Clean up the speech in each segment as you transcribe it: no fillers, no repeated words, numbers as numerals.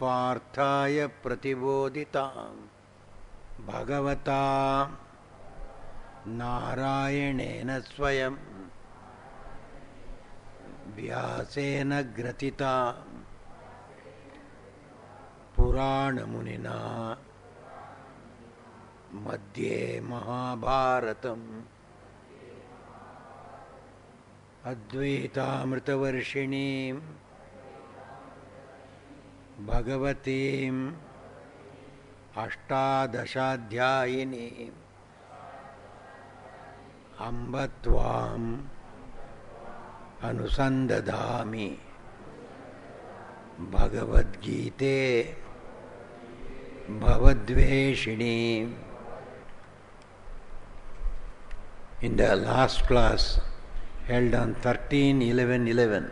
पार्थाय प्रतिबोधितां भगवता नारायणेन स्वयं व्यासेन ग्रथिता पुराणमुनिना मध्ये महाभारतम् अद्वैतामृतवर्षिणीं भगवतीम् अष्टादशाध्यायिनीम् अम्ब त्वाम् अनुसन्दधामि भगवद्गीते भवद्वेषिणीम्. In the last class held on 13/11/11,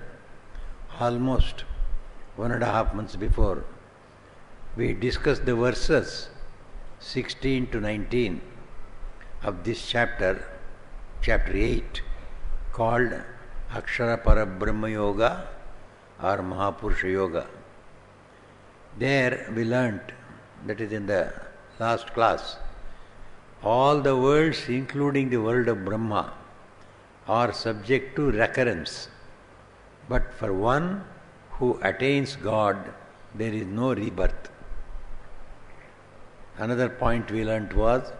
almost 1.5 months before, we discussed the verses 16 to 19 of this chapter 8, called Akshara Parabrahma Yoga or Mahapurusha Yoga. There we learnt, that is in the last class, all the worlds, including the world of Brahma, are subject to recurrence. But for one who attains God, there is no rebirth. Another point we learnt was,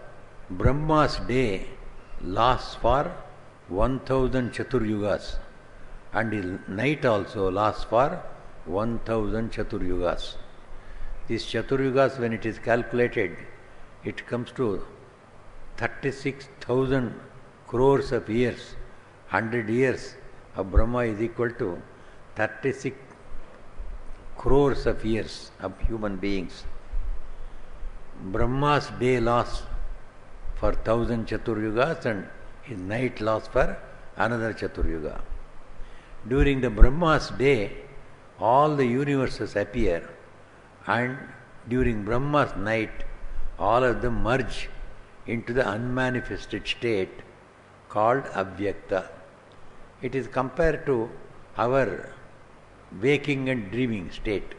Brahma's day lasts for 1000 Chaturyugas, and his night also lasts for 1000 Chaturyugas. These Chaturyugas, when it is calculated, it comes to 36,000 crores of years. 100 years of Brahma is equal to 36 crores of years of human beings. Brahma's day lasts for 1000 Chaturyugas and his night lasts for another Chaturyuga. During the Brahma's day, all the universes appear, and during Brahma's night, all of them merge into the unmanifested state called Avyakta. It is compared to our waking and dreaming state.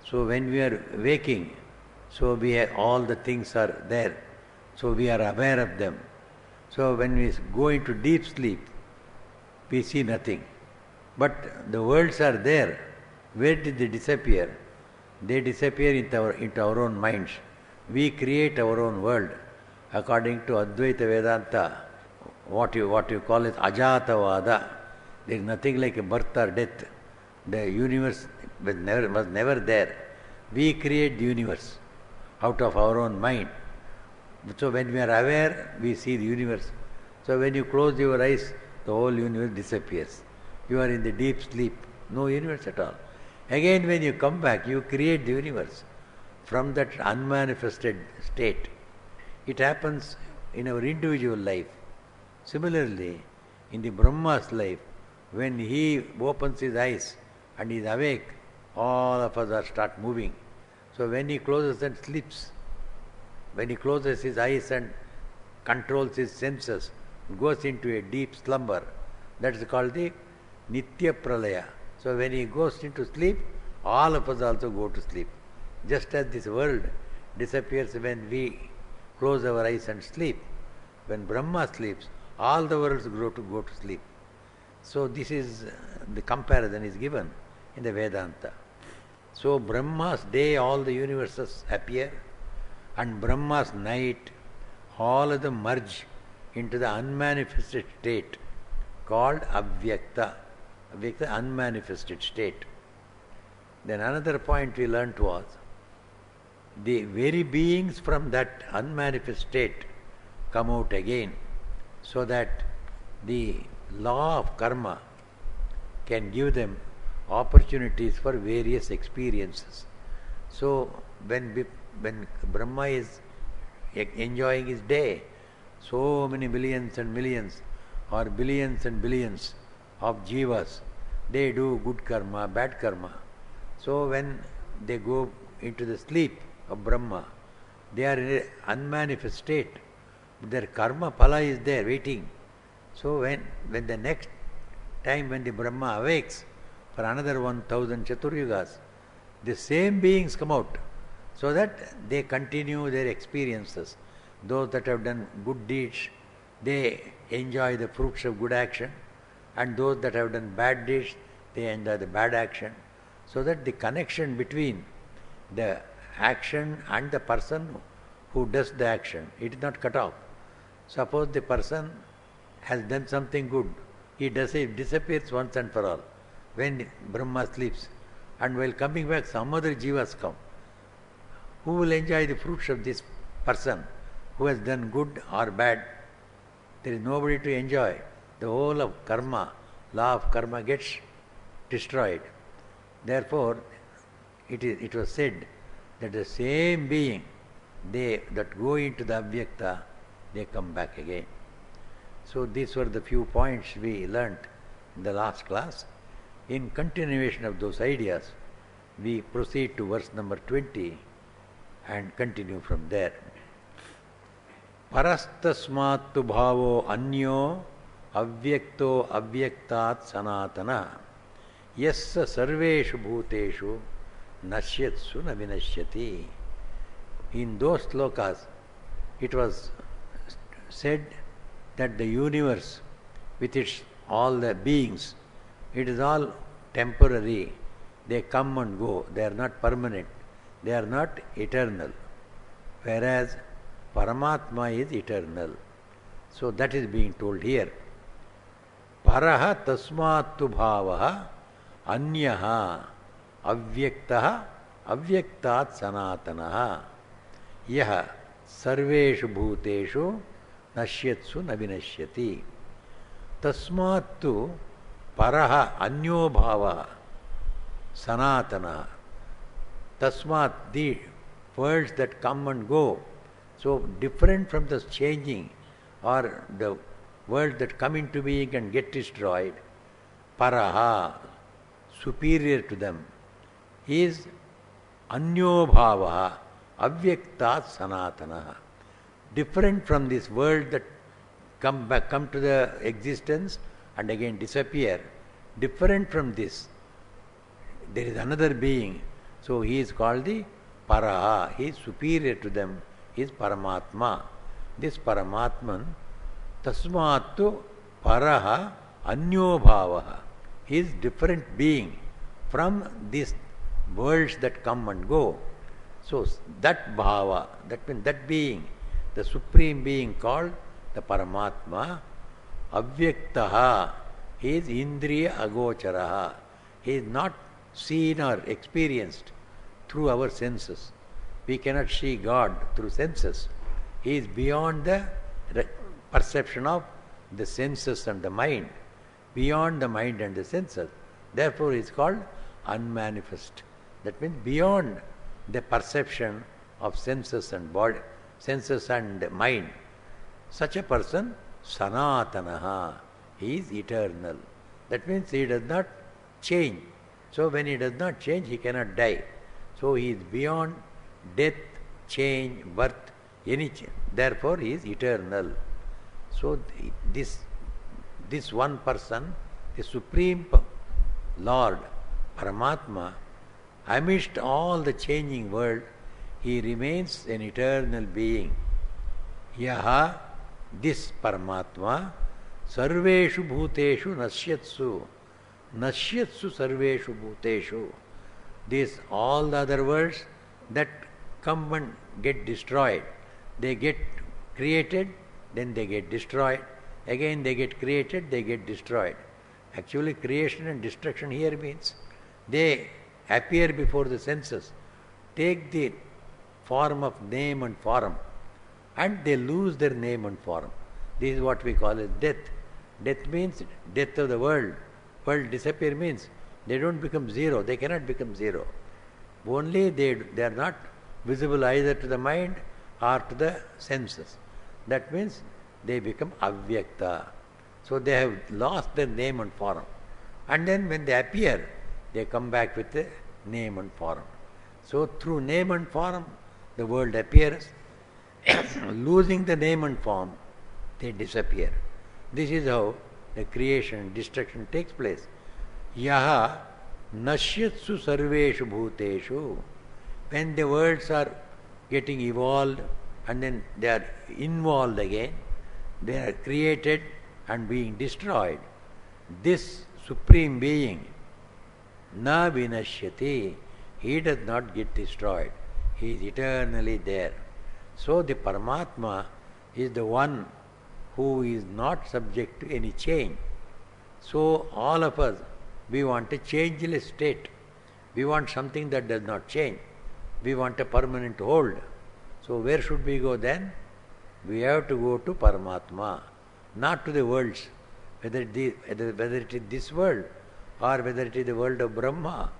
So when we are waking, so we have, all the things are there, so we are aware of them. So when we go into deep sleep, we see nothing. But the worlds are there. Where did they disappear? They disappear into our own minds. We create our own world. According to Advaita Vedanta, what you call it Ajatavada, there is nothing like a birth or death. The universe was never there. We create the universe out of our own mind. So when we are aware, we see the universe. So when you close your eyes, the whole universe disappears. You are in the deep sleep, no universe at all. Again when you come back, you create the universe from that unmanifested state. It happens in our individual life. Similarly, in the Brahma's life, when he opens his eyes and is awake, all of us start moving. So when he closes and sleeps, when he closes his eyes and controls his senses, goes into a deep slumber, that is called the Nitya Pralaya. So when he goes into sleep, all of us also go to sleep. Just as this world disappears when we close our eyes and sleep, when Brahma sleeps, all the worlds go to sleep. So this is the comparison is given in the Vedanta. So Brahma's day, all the universes appear, and Brahma's night, all of them merge into the unmanifested state called Avyakta. Avyakta, unmanifested state. Then another point we learnt was, the very beings from that unmanifest state come out again, so that the law of karma can give them opportunities for various experiences. So when Brahma is enjoying his day, so many millions and millions or billions and billions of jivas, they do good karma, bad karma. So when they go into the sleep of Brahma, they are in an unmanifest state. Their karma phala is there waiting. So when the next time when the Brahma awakes for another 1000 Chaturyugas, the same beings come out, so that they continue their experiences. Those that have done good deeds, they enjoy the fruits of good action, and those that have done bad deeds, they enjoy the bad action. So that the connection between the action and the person who does the action, it is not cut off. Suppose the person has done something good, he disappears once and for all when Brahma sleeps, and while coming back some other jivas come. Who will enjoy the fruits of this person who has done good or bad? There is nobody to enjoy. The whole of karma, law of karma gets destroyed. Therefore, it was said that the same being, they that go into the avyakta, they come back again. So these were the few points we learnt in the last class. In continuation of those ideas, we proceed to verse number 20 and continue from there. Parastasmattu bhavo anyo avyakto avyaktat sanatana yassa sarveshu bhuteshu nashyatsu na vinashyati. In those slokas, it was said that the universe, with its all the beings, it is all temporary. They come and go. They are not permanent. They are not eternal. Whereas Paramatma is eternal. So that is being told here. Paraha tasmattu bhavaha anyaha avyaktaha avyaktat sanatanaha yaha sarveshu bhuteshu nashyatsu na vinashyati. Tasmattu paraha anyo bhava sanatana. Tasmat, the worlds that come and go, so different from the changing or the worlds that come into being and get destroyed, paraha, superior to them, is anyo bhava avyaktat sanatana. Different from this world that come to the existence and again disappear. Different from this, there is another being. So he is called the Paraha. He is superior to them. He is Paramatma. This Paramatman, Tasmattu Paraha Anyo Bhavaha. He is different being from these worlds that come and go. So that Bhava, that means that being, the supreme being called the Paramatma, Avyaktaha, he is Indriya Agocharaha. He is not seen or experienced through our senses. We cannot see God through senses. He is beyond the perception of the senses and the mind, beyond the mind and the senses. Therefore, he is called unmanifest. That means beyond the perception of senses and body, senses and mind. Such a person, Sanatanaha, he is eternal. That means he does not change. So when he does not change, he cannot die. So he is beyond death, change, birth, any change. Therefore he is eternal. So this one person, the Supreme Lord, Paramatma, amidst all the changing world, he remains an eternal being. Yaha, this Paramatma, sarveshu bhuteshu nashyatsu. Nashyatsu sarveshu bhuteshu. These all the other worlds that come and get destroyed. They get created, then they get destroyed. Again they get created, they get destroyed. Actually creation and destruction here means they appear before the senses, take the form of name and form, and they lose their name and form. This is what we call as death. Death means death of the world. World disappear means they don't become zero. They cannot become zero. Only they are not visible either to the mind or to the senses. That means they become avyakta. So they have lost their name and form. And then when they appear, they come back with the name and form. So through name and form, the world appears. Losing the name and form, they disappear. This is how the creation and destruction takes place. Yaha, Nashyatsu sarveshu bhuteshu. When the worlds are getting evolved and then they are involved again, they are created and being destroyed. This Supreme Being, na vinashyati, he does not get destroyed. He is eternally there. So the Paramatma is the one who is not subject to any change. So all of us, we want a changeless state. We want something that does not change. We want a permanent hold. So where should we go then? We have to go to Paramatma, not to the worlds. Whether it is this world, or whether it is the world of Brahma,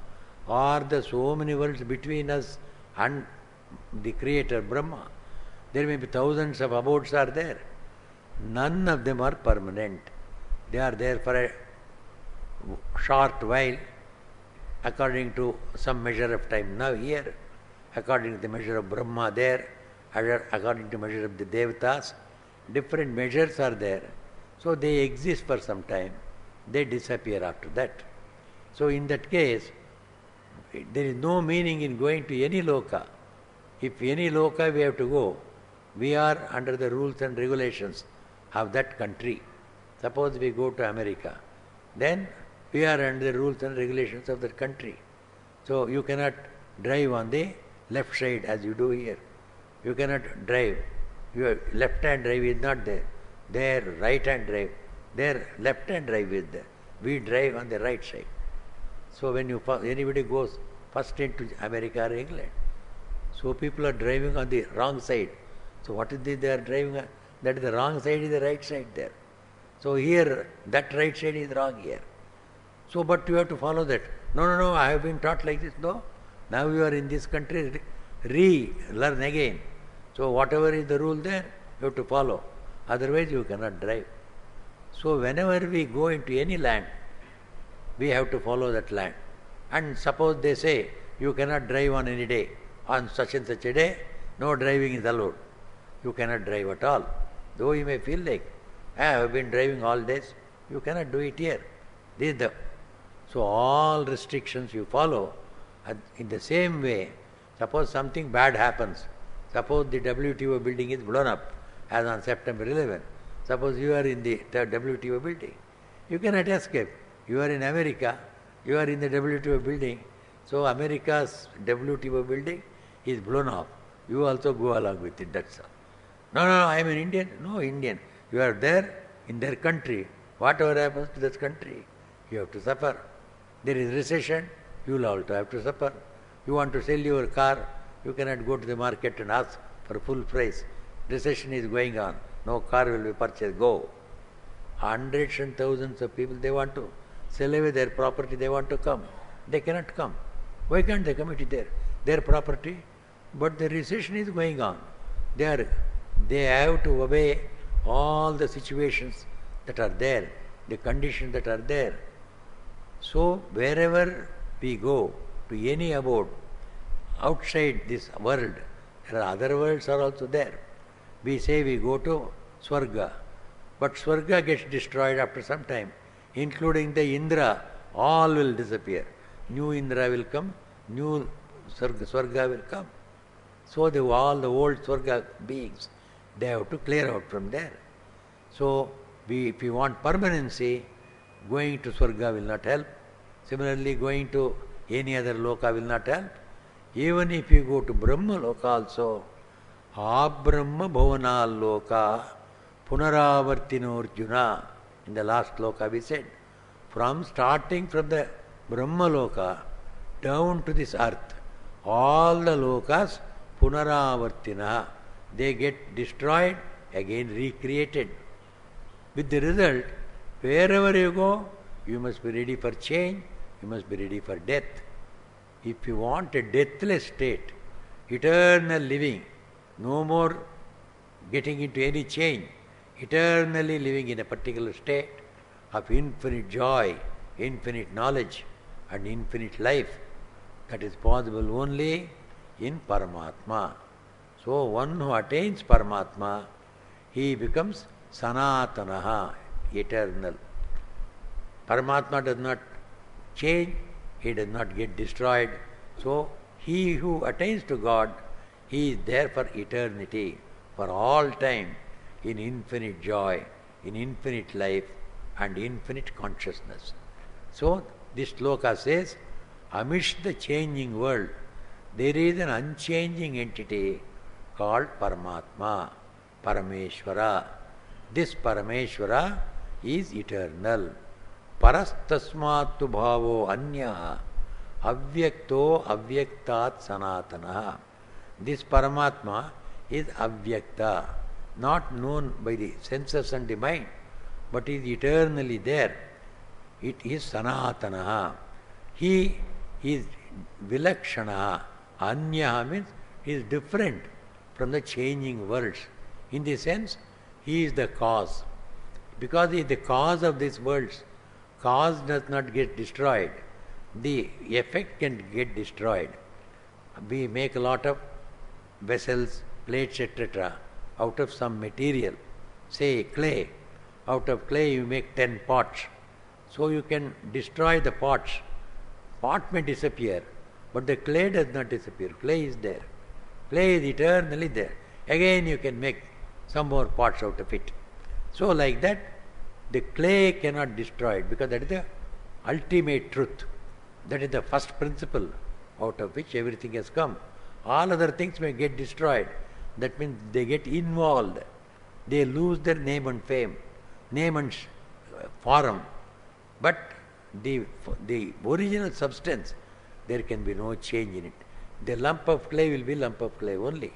or the so many worlds between us and the Creator Brahma. There may be thousands of abodes are there. None of them are permanent. They are there for a short while, according to some measure of time now here, according to the measure of Brahma there, according to measure of the Devatas. Different measures are there. So they exist for some time. They disappear after that. So in that case, there is no meaning in going to any loka. If any loka we have to go, we are under the rules and regulations of that country. Suppose we go to America, then we are under the rules and regulations of that country. So you cannot drive on the left side as you do here. You cannot drive. Your left hand drive is not there. Their right hand drive. Their left hand drive is there. We drive on the right side. So when anybody goes first into America or England, so people are driving on the wrong side. So what is this they are driving on? That is the wrong side is the right side there. So here, that right side is wrong here. So but you have to follow that. No, I have been taught like this. No, now you are in this country, relearn again. So whatever is the rule there, you have to follow. Otherwise you cannot drive. So whenever we go into any land, we have to follow that land. And suppose they say, you cannot drive on any day. On such and such a day, no driving is allowed. You cannot drive at all. Though you may feel like, I have been driving all days, you cannot do it here. So all restrictions you follow. In the same way, suppose something bad happens. Suppose the WTO building is blown up, as on September 11. Suppose you are in the WTO building. You cannot escape. You are in America, you are in the WTO building. So America's WTO building is blown off. You also go along with it, that's all. No, I am an Indian. No, Indian. You are there in their country. Whatever happens to that country, you have to suffer. There is recession, you will also have to suffer. You want to sell your car, you cannot go to the market and ask for full price. Recession is going on. No car will be purchased. Go. Hundreds and thousands of people, they want to sell away their property, they want to come. They cannot come. Why can't they come? It is their property. But the recession is going on. They have to obey all the situations that are there, the conditions that are there. So wherever we go to any abode outside this world, there are other worlds are also there. We say we go to Swarga, but Swarga gets destroyed after some time, including the Indra, all will disappear. New Indra will come, new Swarga will come. So all the old Swarga beings, they have to clear out from there. So if you want permanency, going to Swarga will not help. Similarly, going to any other loka will not help. Even if you go to Brahma loka also, Abrahma bhavanal loka punaravartino Arjuna. In the last loka we said, starting from the Brahma loka down to this earth, all the lokas punaravartina, they get destroyed, again recreated. With the result, wherever you go, you must be ready for change, you must be ready for death. If you want a deathless state, eternal living, no more getting into any change, eternally living in a particular state of infinite joy, infinite knowledge and infinite life, that is possible only in Paramatma. So one who attains Paramatma, he becomes Sanatanaha, eternal. Paramatma does not change, he does not get destroyed. So, he who attains to God, he is there for eternity, for all time, in infinite joy, in infinite life, and infinite consciousness. So, this sloka says, amidst the changing world, there is an unchanging entity called Paramatma, Parameshwara. This Parameshwara is eternal. Parastasmatu bhavo anya avyakto avyaktat sanatana. This Paramatma is avyakta, not known by the senses and the mind, but is eternally there. It is sanatana. He is vilakshana. Anya means he is different from the changing worlds. In the sense, he is the cause. Because he is the cause of these worlds, cause does not get destroyed. The effect can get destroyed. We make a lot of vessels, plates, etc. out of some material. Say clay. Out of clay you make 10 pots. So you can destroy the pots. Pot may disappear, but the clay does not disappear. Clay is there. Clay is eternally there. Again you can make some more pots out of it. So like that, the clay cannot destroy it, because that is the ultimate truth. That is the first principle out of which everything has come. All other things may get destroyed. That means they get involved. They lose their name and fame, name and form. But the original substance, there can be no change in it. The lump of clay will be lump of clay only.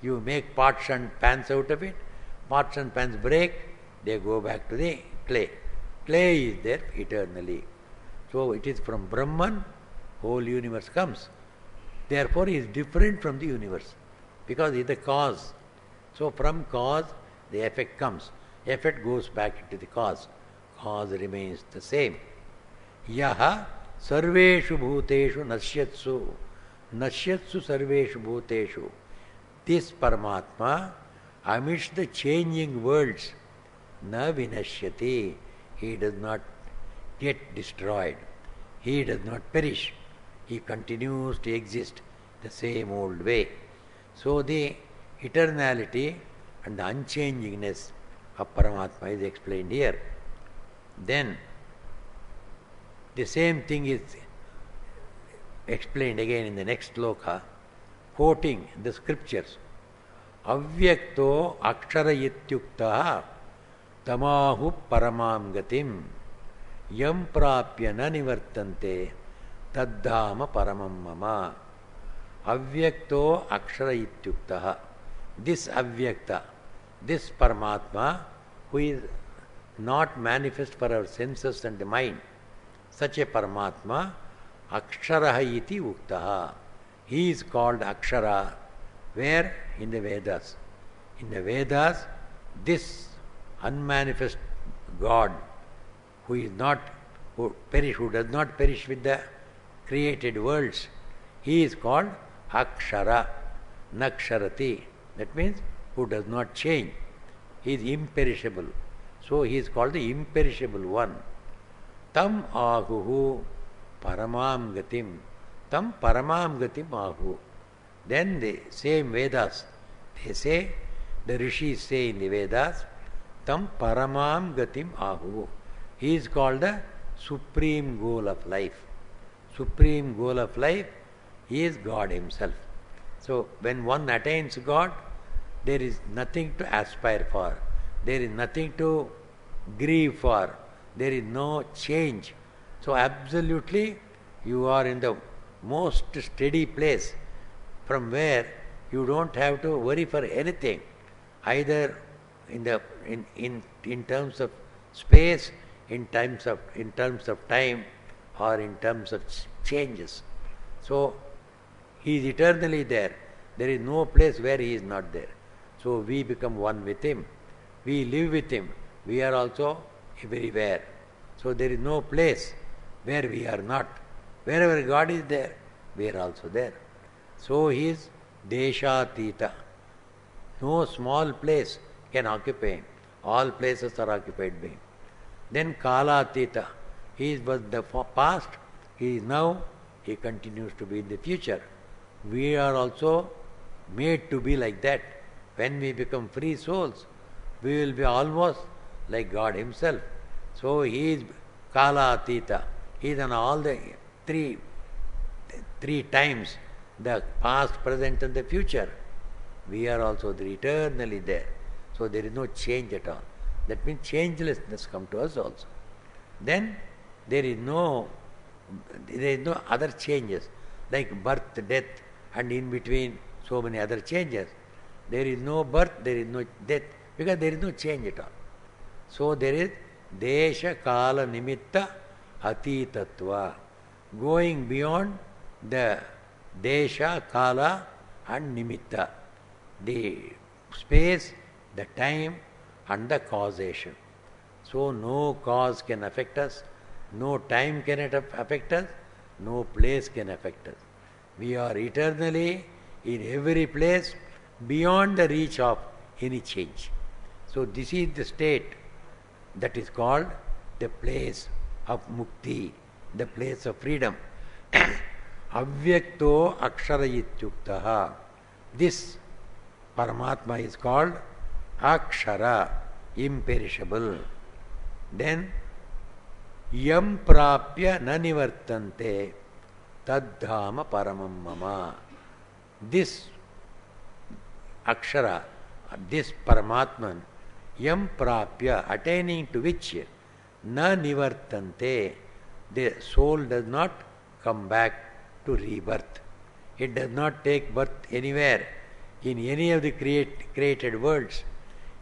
You make pots and pans out of it, pots and pans break, they go back to the clay. Clay is there eternally. So it is from Brahman, whole universe comes. Therefore he is different from the universe, because he is the cause. So from cause, the effect comes. Effect goes back into the cause. Cause remains the same. Yaha sarveshu bhuteshu nashyatsu. Nashyatsu sarveshu bhuteshu. This Paramatma, amidst the changing worlds, na vinashyati. He does not get destroyed. He does not perish. He continues to exist the same old way. So the eternality and the unchangingness of Paramatma is explained here. Then the same thing is explained again in the next sloka, quoting the scriptures. Avyakto akshara ityukta tamahu paramam gatim yam prapya na nivartante taddhama paramam mama. Avyakto akshara ityukta. This avyakta, this Paramatma, who is not manifest for our senses and the mind, such a Paramatma, aksharaha iti uktaha. He is called Akshara. Where? In the Vedas. In the Vedas, this unmanifest God, who is not, who does not perish with the created worlds, he is called Akshara, Naksharati. That means who does not change. He is imperishable. So he is called the imperishable one. Tam ahuhu paramam gatim. Tam paramam gatim ahu. Then the same Vedas, they say, the rishis say in the Vedas, tam paramam gatim ahu. He is called the supreme goal of life. Supreme goal of life, he is God himself. So when one attains God, there is nothing to aspire for. There is nothing to grieve for. There is no change. So absolutely you are in the most steady place, from where you don't have to worry for anything, either in terms of space, in terms of time, or in terms of changes. So he is eternally there. There is no place where he is not there. So we become one with him. We live with him. We are also everywhere. So there is no place where we are not. Wherever God is there, we are also there. So he is Deshatita. No small place can occupy him. All places are occupied by him. Then Kalatita. He was the past, He is now, he continues to be in the future. We are also made to be like that. When we become free souls, we will be almost like God Himself. So He is Kala Atita. He is on all the three times, the past, present and the future. We are also eternally there. So there is no change at all. That means changelessness come to us also. Then there is no other changes like birth, death, and in between so many other changes. There is no birth, there is no death, because there is no change at all. So there is Desha Kala Nimitta Atitatva, going beyond the Desha, Kala and Nimitta, the space, the time and the causation. So no cause can affect us, no time can affect us, no place can affect us. We are eternally in every place beyond the reach of any change. So this is the state that is called the place of mukti, the place of freedom. Avyakto akshara ityuktaha. This Paramatma is called akshara, imperishable. Then yam prapya na nivartante taddhama paramam mama. This akshara, this Paramatman, yam prapya, attaining to which na nivartante, the soul does not come back to rebirth. It does not take birth anywhere in any of the created worlds.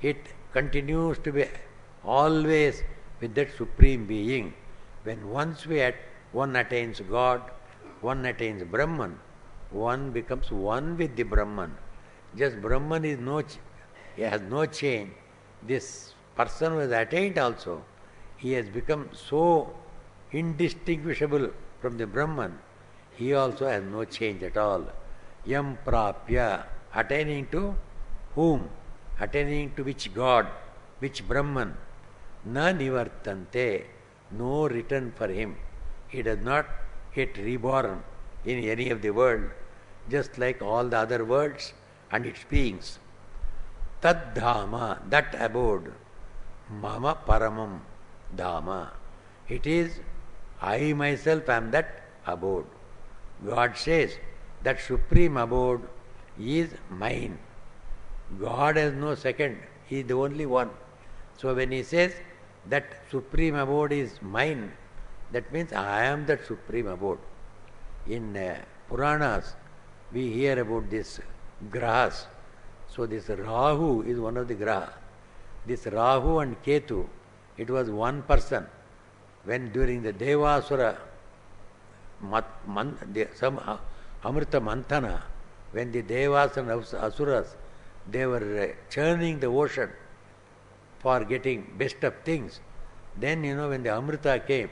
It continues to be always with that Supreme Being. When once one attains God, one attains Brahman, one becomes one with the Brahman. Just Brahman has no change. This person who has attained also, he has become so indistinguishable from the Brahman. He also has no change at all. Yam prapya, attaining to whom? Attaining to which God, which Brahman? Na nivartante, no return for him. He does not get reborn in any of the world, just like all the other worlds and its beings. Tad dhama, that abode, mama paramam dhama. It is, I myself am that abode. God says that supreme abode is mine. God has no second, He is the only one. So when He says that supreme abode is mine, that means I am that supreme abode. In Puranas, we hear about this grahas. So this Rahu is one of the graha. This Rahu and Ketu, it was one person. When during the Devasura some Amrita Mantana, when the Devas and Asuras, they were churning the ocean for getting best of things. Then, when the Amrita came,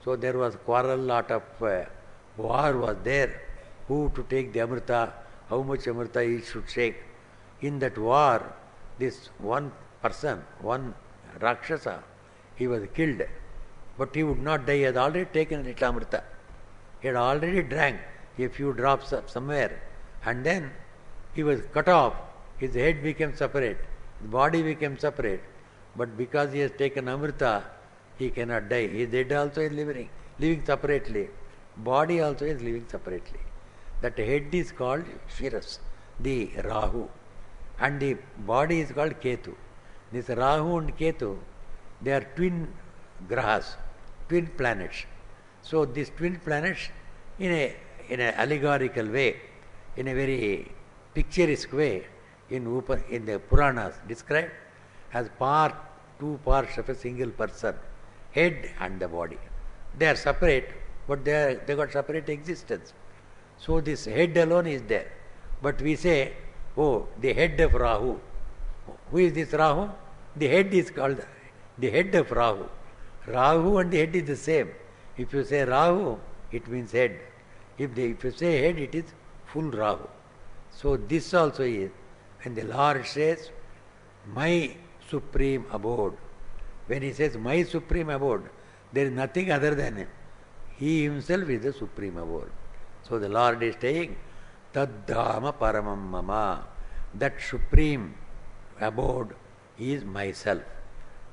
so there was quarrel, lot of war was there. Who to take the Amrita, how much Amrita each should take. In that war, this one person, one Rakshasa, he was killed. But he would not die. He had already taken a little Amrita. He had already drank a few drops of somewhere. And then he was cut off. His head became separate. His body became separate. But because he has taken Amrita, he cannot die. His head also is living separately. Body also is living separately. That head is called Shiras, the Rahu. And the body is called Ketu. This Rahu and Ketu, they are twin grahas, twin planets. So these twin planets, in an allegorical way, in a very picturesque way, in the Puranas described as two parts of a single person, head and the body. They are separate, but they got separate existence. So this head alone is there. But we say, oh, the head of Rahu. Who is this Rahu? The head is called the head of Rahu. Rahu and the head is the same. If you say Rahu, it means head. If you say head, it is full Rahu. So this also is, when the Lord says, my supreme abode. When He says, my supreme abode, there is nothing other than Him. He himself is the supreme abode. So the Lord is saying, Taddhama paramam mama. That supreme abode is myself.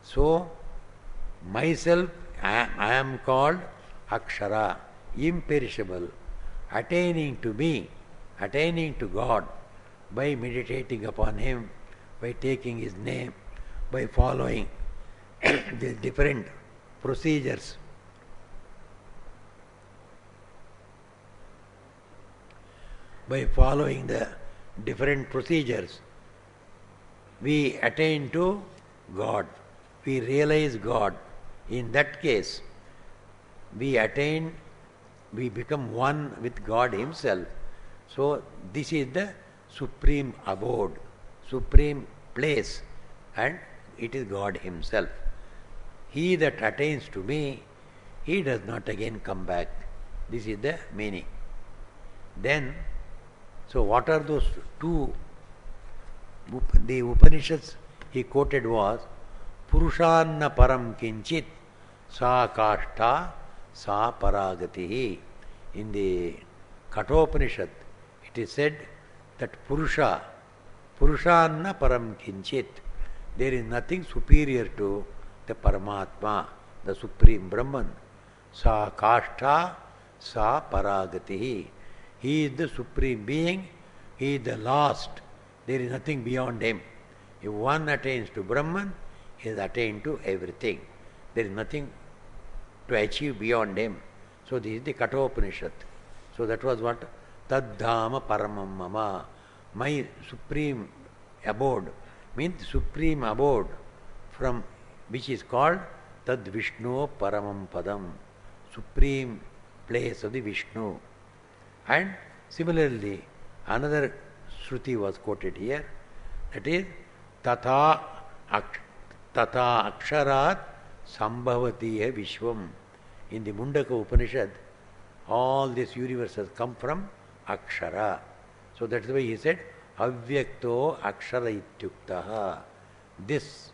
So, myself, I am called Akshara, imperishable, attaining to me, attaining to God by meditating upon Him, by taking His name, by following the different procedures. By following the different procedures, we attain to God. We realize God. In that case, we become one with God Himself. So, this is the supreme abode, supreme place, and it is God Himself. He that attains to me, he does not again come back. This is the meaning. Then, so what are those two? The Upanishads he quoted was Purushanna param kinchit sa kashta sa paragatihi. In the Kathopanishad it is said that Purushanna param kinchit, there is nothing superior to the Paramatma, the Supreme Brahman. Sa kashta sa paragatihi. He is the Supreme Being, He is the last. There is nothing beyond Him. If one attains to Brahman, he has attained to everything. There is nothing to achieve beyond Him. So this is the Kathopanishad. So that was what? Taddhama paramam mama. My supreme abode means supreme abode from which is called Tad Vishnu Paramam Padam. Supreme place of the Vishnu. And similarly, another Shruti was quoted here, that is Tata Aksharat Sambhavatiya Vishwam. In the Mundaka Upanishad, all this universe has come from Akshara. So that's why he said, Avyakto Akshara Ityuktaha. This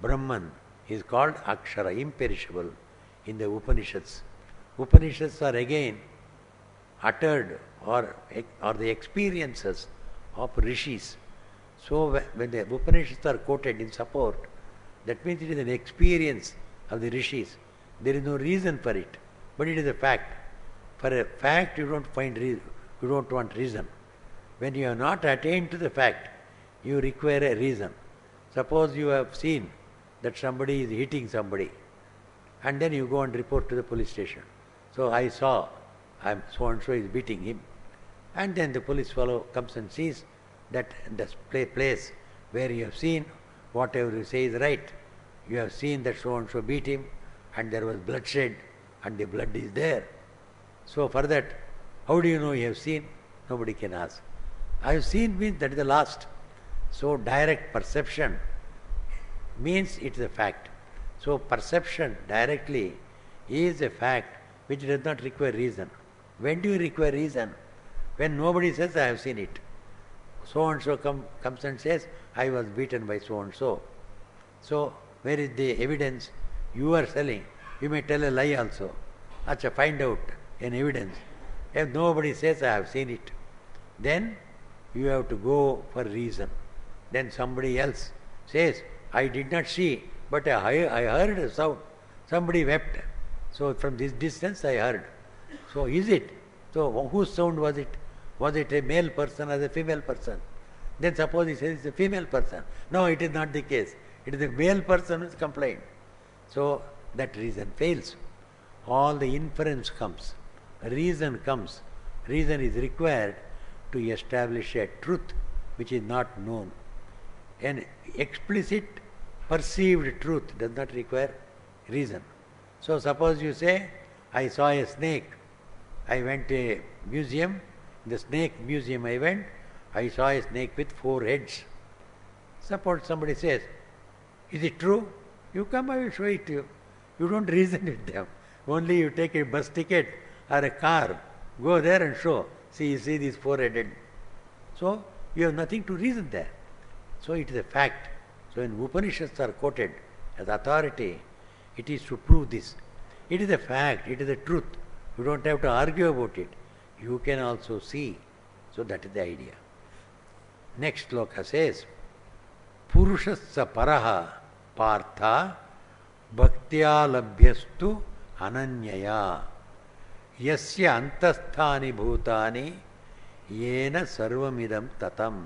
Brahman is called Akshara, imperishable, in the Upanishads. Upanishads are again uttered or the experiences of rishis. So when the Upanishads are quoted in support, that means it is an experience of the rishis. There is no reason for it, but it is a fact. For a fact you don't find reason, you don't want reason. When you have not attained to the fact, you require a reason. Suppose you have seen that somebody is hitting somebody, and then you go and report to the police station. So I saw so and so is beating him. And then the police fellow comes and sees that the place where you have seen whatever you say is right. You have seen that so and so beat him, and there was bloodshed, and the blood is there. So for that, how do you know you have seen? Nobody can ask. I have seen means that is the last. So direct perception means it is a fact. So perception directly is a fact which does not require reason. When do you require reason? When nobody says, I have seen it. So and so comes and says, I was beaten by so and so. So where is the evidence? You are telling. You may tell a lie also. Acha, find out an evidence. If nobody says, I have seen it, then you have to go for reason. Then somebody else says, I did not see, but I heard a sound. Somebody wept. So from this distance I heard. So is it? So whose sound was it? Was it a male person or a female person? Then suppose he says it's a female person. No, it is not the case. It is a male person who is complained. So that reason fails. All the inference comes. Reason comes. Reason is required to establish a truth which is not known. An explicit perceived truth does not require reason. So suppose you say, I saw a snake. I went to a museum. In the snake museum I went. I saw a snake with 4 heads. Suppose somebody says, is it true? You come, I will show it to you. You don't reason with them. Only you take a bus ticket or a car, go there and show. See, you see these 4-headed. So you have nothing to reason there. So it is a fact. So when Upanishads are quoted as authority, it is to prove this. It is a fact, it is a truth. You don't have to argue about it. You can also see. So that is the idea. Next sloka says, Purushassa paraha partha bhaktya labhyastu ananyaya yasya antasthani bhutani yena sarvamidam tatam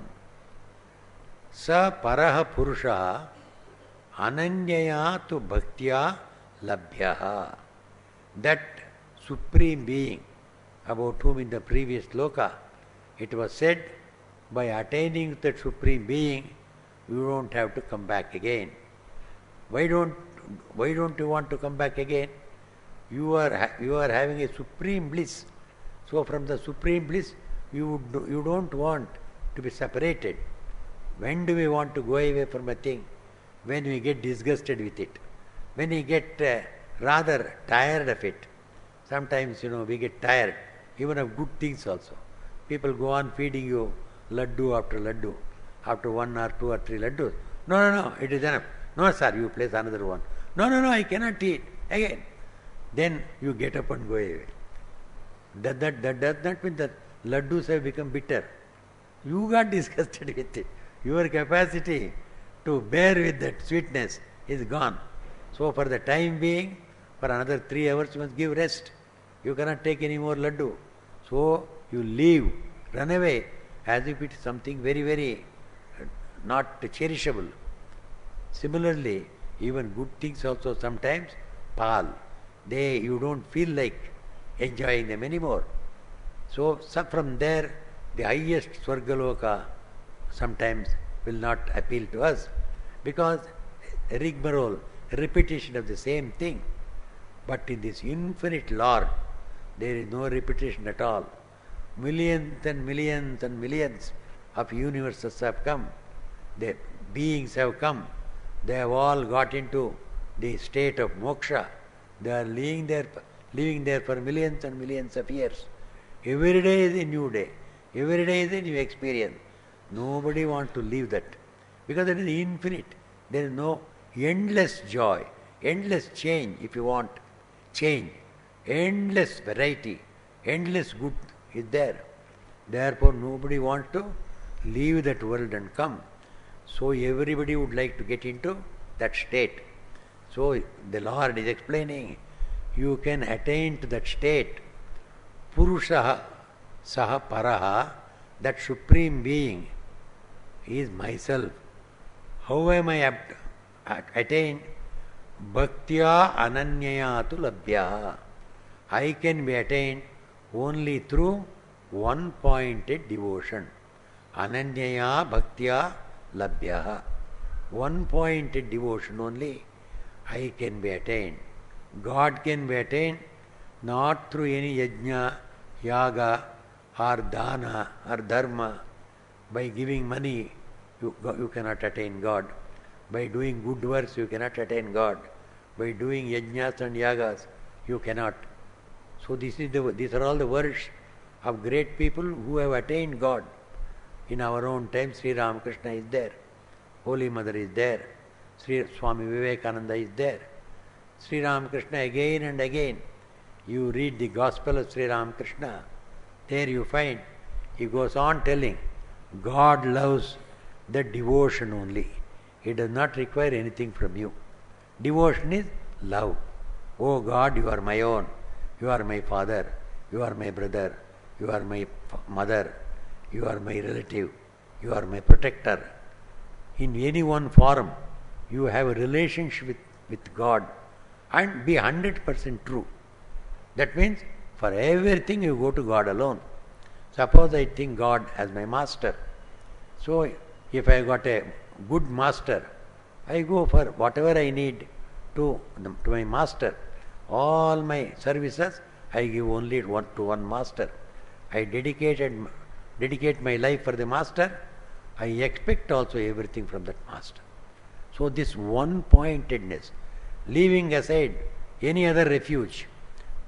sa paraha purusha ananyaya tu bhaktya labhyaha. That Supreme Being about whom in the previous sloka it was said, by attaining that Supreme Being, you don't have to come back again. Why don't you want to come back again? You are having a supreme bliss. So from the supreme bliss, you don't want to be separated. When do we want to go away from a thing? When we get disgusted with it. When we get rather tired of it. Sometimes, we get tired, even of good things also. People go on feeding you laddu, after 1 or 2 or 3 laddus. No, it is enough. No, sir, you place another one. No, I cannot eat. Again. Then you get up and go away. That does not mean that laddus have become bitter. You got disgusted with it. Your capacity to bear with that sweetness is gone. So for the time being, for another 3 hours you must give rest. You cannot take any more laddu. So you leave, run away, as if it is something very, very not cherishable. Similarly, even good things also sometimes pall. You don't feel like enjoying them anymore. So from there, the highest Swargaloka sometimes will not appeal to us, because rigmarole, repetition of the same thing. But in this infinite Lord, there is no repetition at all. Millions and millions and millions of universes have come. The beings have come. They have all got into the state of moksha. They are living there for millions and millions of years. Every day is a new day. Every day is a new experience. Nobody wants to leave that, because it is infinite. There is no endless joy, endless change if you want change, endless variety, endless good is there. Therefore nobody wants to leave that world and come. So everybody would like to get into that state. So the Lord is explaining, you can attain to that state. Purusha saha paraha, that Supreme Being is myself. How am I attained? Bhaktya ananyaya tu labhya. I can be attained only through one-pointed devotion. Ananyaya bhaktya labhya. One-pointed devotion only I can be attained. God can be attained not through any yajna, yaga, or dana, or dharma. By giving money, you cannot attain God. By doing good works, you cannot attain God. By doing yajnas and yagas, you cannot. So these are all the words of great people who have attained God. In our own time, Sri Ramakrishna is there. Holy Mother is there. Sri Swami Vivekananda is there. Sri Ramakrishna again and again. You read the Gospel of Sri Ramakrishna. There you find, he goes on telling, God loves the devotion only. He does not require anything from you. Devotion is love. Oh God, you are my own. You are my father. You are my brother. You are my mother. You are my relative. You are my protector. In any one form, you have a relationship with God, and be 100% true. That means for everything you go to God alone. Suppose I think God as my master. So if I got a good master, I go for whatever I need to my master. All my services I give only to one master. I dedicate my life for the master. I expect also everything from that master. So this one-pointedness, leaving aside any other refuge,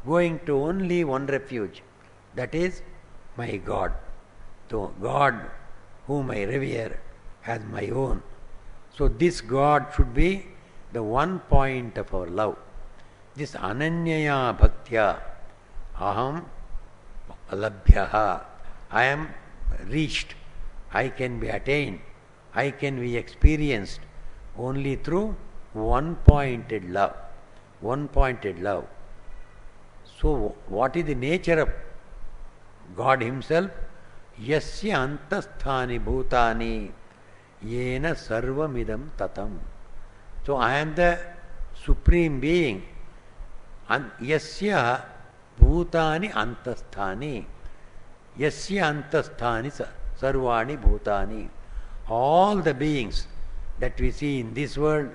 going to only one refuge, that is my God. So God whom I revere as my own. So this God should be the one point of our love. This ananyaya bhaktya, aham labhyaha. I am reached. I can be attained. I can be experienced only through one-pointed love. One-pointed love. So, what is the nature of God Himself? Yasya antasthani bhutani yena sarvamidam tatam. So, I am the Supreme Being. Yasya bhutani antasthani. Yasya antasthani sarvani bhutani. All the beings that we see in this world,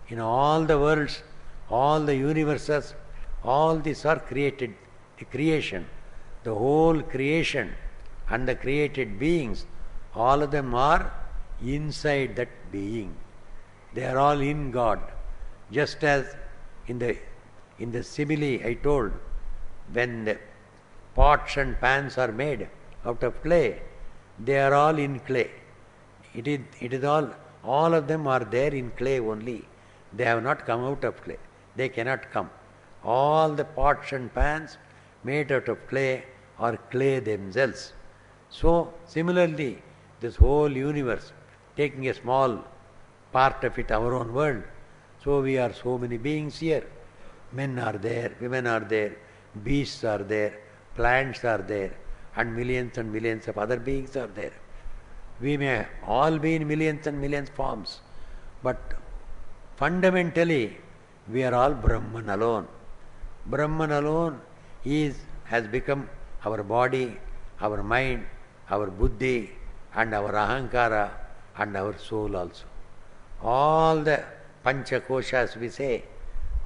in all the worlds, all the universes, all these are created, the creation, the whole creation and the created beings, all of them are inside that being. They are all in God. Just as in the simile I told, when the pots and pans are made out of clay, they are all in clay. It is all of them are there in clay only. They have not come out of clay. They cannot come. All the pots and pans made out of clay are clay themselves. So, similarly, this whole universe, taking a small part of it, our own world, so we are so many beings here. Men are there, women are there, beasts are there, plants are there, and millions of other beings are there. We may all be in millions and millions forms, but fundamentally we are all Brahman alone. Brahman alone has become our body, our mind, our buddhi, and our ahankara, and our soul also. All the pancha koshas we say,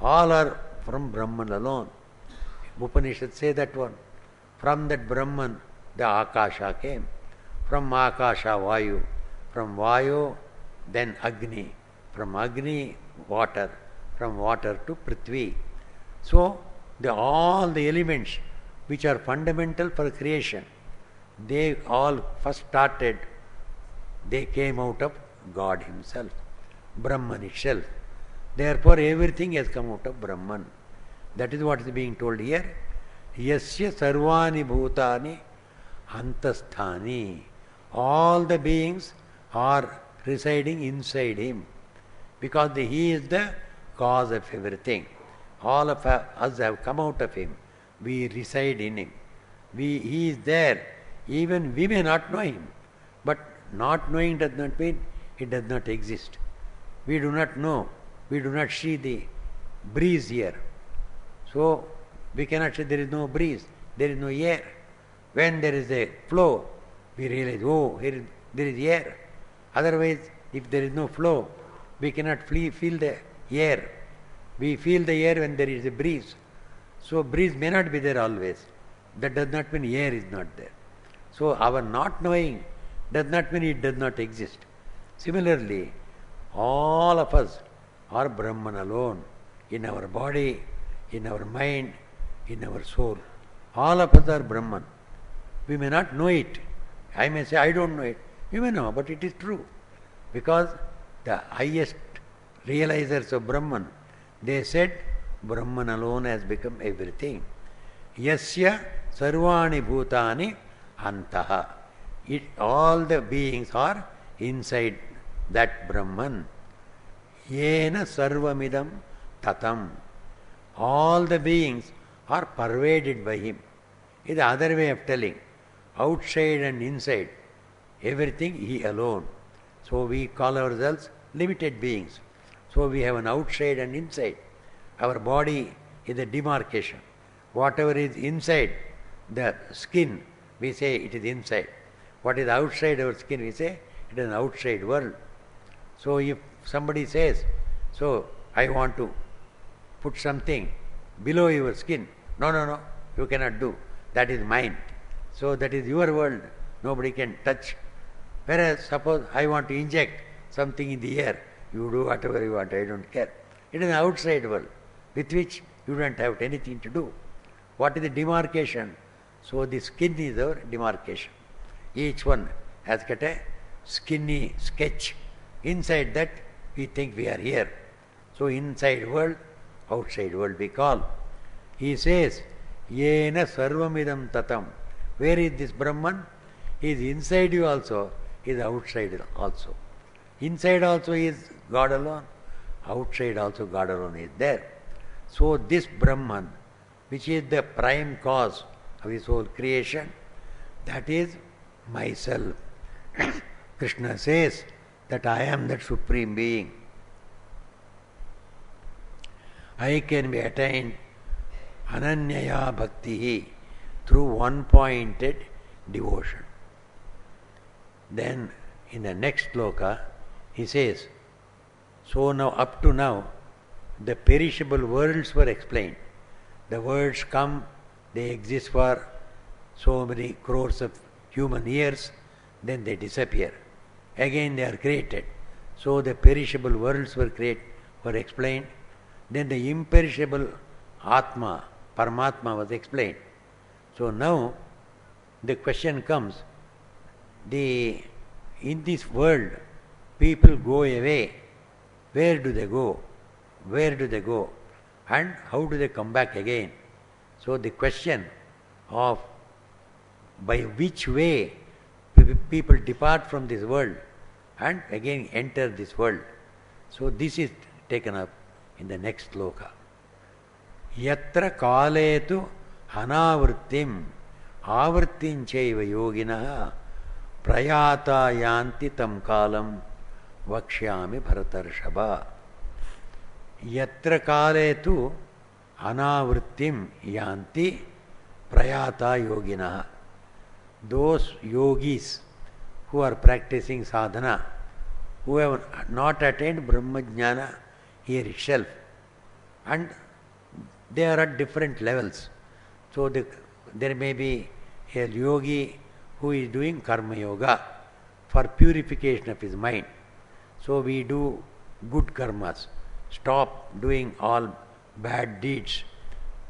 all are from Brahman alone. Upanishads say that one. From that Brahman, the Akasha came. From Akasha, Vayu. From Vayu, then Agni. From Agni, water. From water to Prithvi. So, all the elements which are fundamental for creation, they all first started, they came out of God Himself, Brahman itself. Therefore, everything has come out of Brahman. That is what is being told here. Yasya sarvani bhutani antasthani. All the beings are residing inside Him, because He is the cause of everything. All of us have come out of Him. We reside in Him. He is there. Even we may not know Him, but not knowing does not mean He does not exist. We do not know. We do not see the breeze here. So, we cannot say there is no breeze, there is no air. When there is a flow, we realize, oh, here there is air. Otherwise, if there is no flow, we cannot feel the air. We feel the air when there is a breeze. So, breeze may not be there always. That does not mean air is not there. So, our not knowing does not mean it does not exist. Similarly, all of us are Brahman alone, in our body, in our mind, in our soul. All of us are Brahman. We may not know it. I may say, I don't know it. You may know, but it is true. Because the highest realizers of Brahman, they said, Brahman alone has become everything. Yasya sarvani bhutani antaha. All the beings are inside that Brahman. Yena sarvamidam tatam. All the beings are pervaded by Him. It is the other way of telling. Outside and inside, everything He alone. So we call ourselves limited beings. So we have an outside and inside. Our body is a demarcation. Whatever is inside the skin, we say it is inside. What is outside our skin, we say it is an outside world. So if somebody says, so I want to put something below your skin. No, you cannot do. That is mine. So that is your world. Nobody can touch. Whereas suppose I want to inject something in the air. You do whatever you want, I don't care. It is an outside world with which you don't have anything to do. What is the demarcation? So the skin is our demarcation. Each one has got a skinny sketch. Inside that we think we are here. So inside world, outside world we call. He says, Yena sarvamidam tatam. Where is this Brahman? He is inside you also, he is outside also. Inside also is God alone, outside also God alone is there. So this Brahman, which is the prime cause of his whole creation, that is myself. Krishna says that I am that Supreme Being. I can be attained ananyaya bhakti through one-pointed devotion. Then in the next sloka he says, so now up to now the perishable worlds were explained. The worlds come, they exist for so many crores of human years, then they disappear. Again they are created. So the perishable worlds were explained. Then the imperishable Atma, Paramatma was explained. So now the question comes, in this world people go away. Where do they go? Where do they go? And how do they come back again? So the question of by which way people depart from this world and again enter this world. So this is taken up in the next sloka. Yatra kaletu anavrittim avrittim chaiva yoginaha prayata yanti tam kalam vakshyami bharatarshava. Yatra kaletu anavrittim yanti prayata yoginaha. Those yogis who are practicing sadhana, who have not attained Brahmajnana here itself, and they are at different levels. So there may be a yogi who is doing karma yoga for purification of his mind. So we do good karmas, stop doing all bad deeds,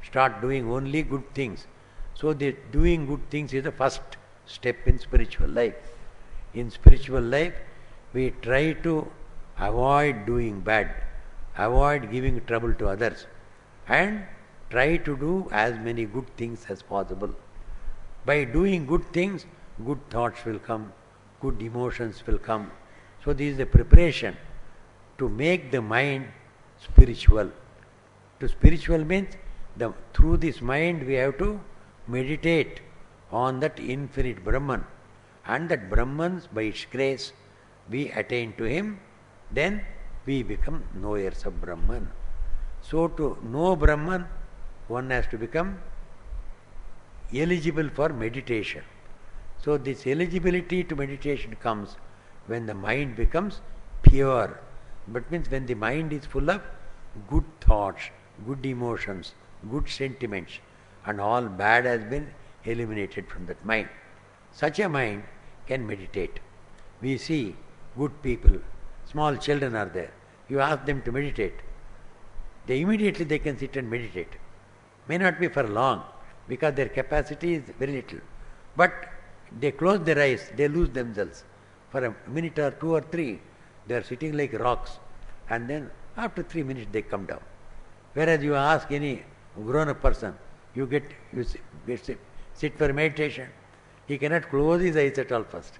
start doing only good things. So the doing good things is the first step in spiritual life. In spiritual life, we try to avoid doing bad, avoid giving trouble to others, and try to do as many good things as possible. By doing good things, good thoughts will come, good emotions will come. So this is the preparation to make the mind spiritual. To spiritual means through this mind we have to meditate on that infinite Brahman, and that Brahman, by its grace, we attain to him, then we become knowers of Brahman. So to know Brahman, one has to become eligible for meditation. So this eligibility to meditation comes when the mind becomes pure. But means when the mind is full of good thoughts, good emotions, good sentiments, and all bad has been eliminated from that mind. Such a mind can meditate. We see good people, small children are there. You ask them to meditate, immediately they can sit and meditate. May not be for long, because their capacity is very little. But they close their eyes, they lose themselves. For a minute or two or three, they are sitting like rocks, and then after 3 minutes they come down. Whereas you ask any grown-up person, you sit for meditation, he cannot close his eyes at all first.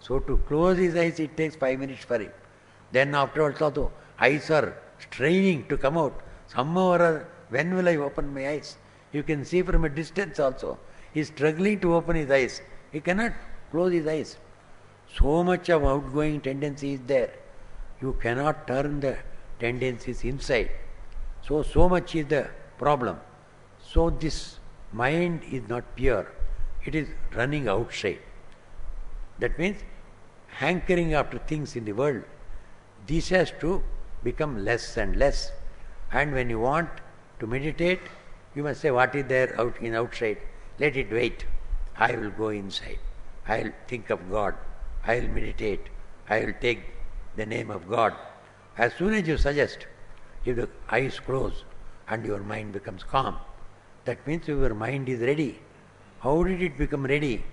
So to close his eyes, it takes 5 minutes for him. Then afterwards also, eyes are straining to come out. Somehow or other, when will I open my eyes? You can see from a distance also. He is struggling to open his eyes. He cannot close his eyes. So much of outgoing tendency is there. You cannot turn the tendencies inside. So much is the problem. So this mind is not pure. It is running outside. That means hankering after things in the world. This has to become less and less. And when you want to meditate, you must say, what is there outside? Let it wait. I will go inside. I will think of God. I will meditate. I will take the name of God. As soon as you suggest, if the eyes close and your mind becomes calm, that means your mind is ready. How did it become ready?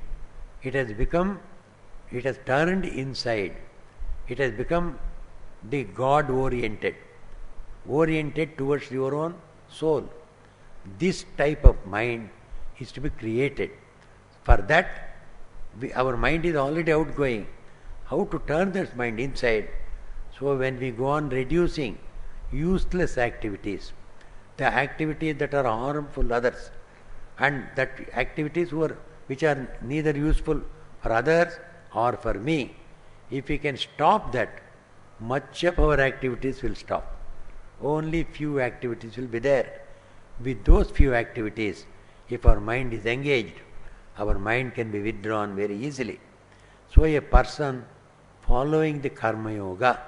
It has turned inside. It has become the God-oriented, oriented towards your own soul. This type of mind is to be created. For that, our mind is already outgoing. How to turn that mind inside? So when we go on reducing useless activities, the activities that are harmful to others, and that activities which are neither useful for others or for me, if we can stop that, much of our activities will stop. Only few activities will be there. With those few activities, if our mind is engaged, our mind can be withdrawn very easily. So a person following the Karma Yoga,